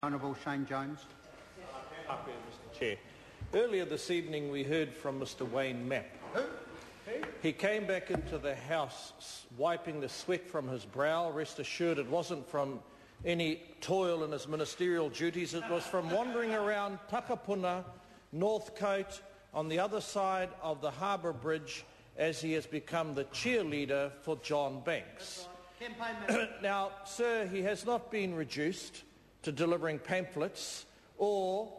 Honourable Shane Jones. Mr. Chair. Earlier this evening we heard from Mr. Wayne Mapp. He came back into the House wiping the sweat from his brow. Rest assured it wasn't from any toil in his ministerial duties. It was from wandering around Takapuna, Northcote, on the other side of the Harbour Bridge, as he has become the cheerleader for John Banks. Now, sir, he has not been reduced to delivering pamphlets or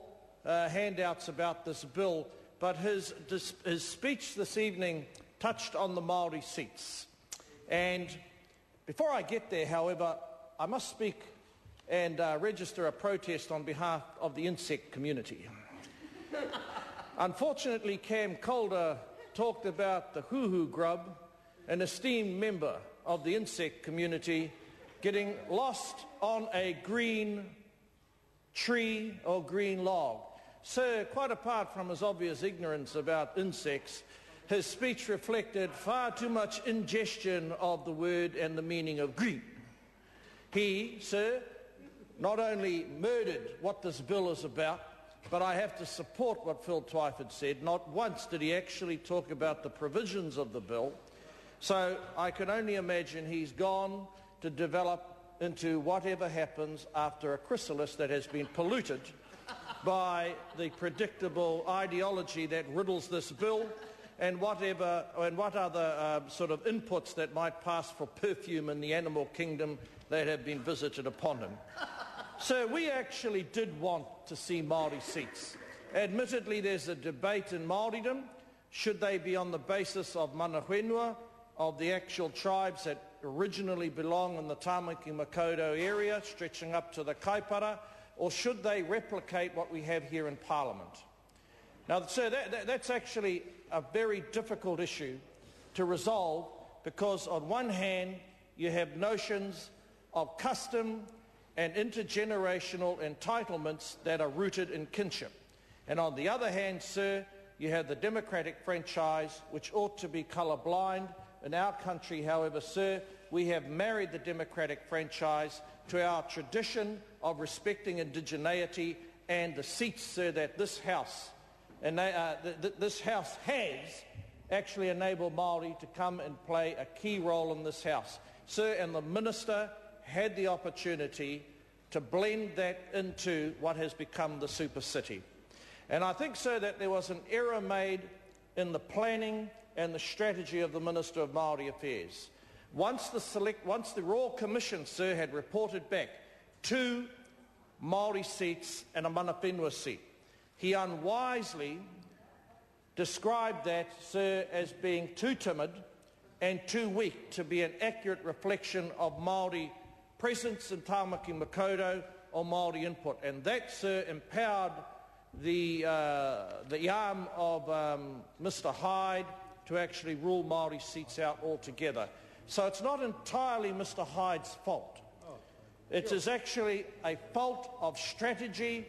handouts about this bill, but his speech this evening touched on the Māori seats. And before I get there, however, I must speak and register a protest on behalf of the insect community. Unfortunately, Cam Calder talked about the hoo-hoo grub, an esteemed member of the insect community, getting lost on a green tree or green log. Sir, quite apart from his obvious ignorance about insects, his speech reflected far too much ingestion of the word and the meaning of green. He, sir, not only murdered what this bill is about, but I have to support what Phil Twyford said. Not once did he actually talk about the provisions of the bill. So I can only imagine he's gone to develop into whatever happens after a chrysalis that has been polluted by the predictable ideology that riddles this bill and what other sort of inputs that might pass for perfume in the animal kingdom that have been visited upon him. So we actually did want to see Māori seats. Admittedly, there's a debate in Māoridom. Should they be on the basis of mana whenua, of the actual tribes that originally belong in the Tāmaki Makaurau area, stretching up to the Kaipara, or should they replicate what we have here in Parliament? Now, sir, that's actually a very difficult issue to resolve because, on one hand, you have notions of custom and intergenerational entitlements that are rooted in kinship. And on the other hand, sir, you have the democratic franchise, which ought to be colour-blind. In our country, however, sir, we have married the democratic franchise to our tradition of respecting indigeneity and the seats, sir, that this House has actually enabled Māori to come and play a key role in this House. Sir, and the Minister had the opportunity to blend that into what has become the super city. And I think, sir, that there was an error made in the planning and the strategy of the Minister of Māori Affairs. Once the Royal Commission, sir, had reported back 2 Māori seats and a mana whenua seat, he unwisely described that, sir, as being too timid and too weak to be an accurate reflection of Māori presence in Tāmaki Makaurau or Māori input. And that, sir, empowered the arm of Mr Hyde to actually rule Māori seats out altogether. So it's not entirely Mr Hyde's fault. It is actually a fault of strategy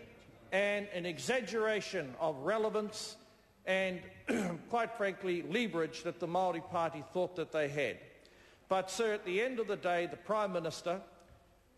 and an exaggeration of relevance and, quite frankly, leverage that the Māori Party thought that they had. But, sir, at the end of the day, the Prime Minister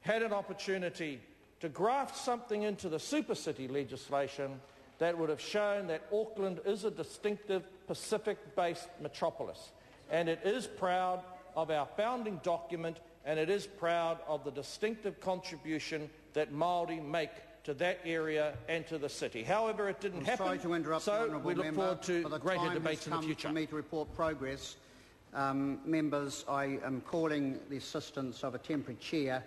had an opportunity to graft something into the super city legislation that would have shown that Auckland is a distinctive Pacific-based metropolis. And it is proud of our founding document, and it is proud of the distinctive contribution that Māori make to that area and to the city. However, it didn't happen, sorry to interrupt, so we look forward to greater debates in the future. For me to report progress. Members, I am calling the assistance of a temporary chair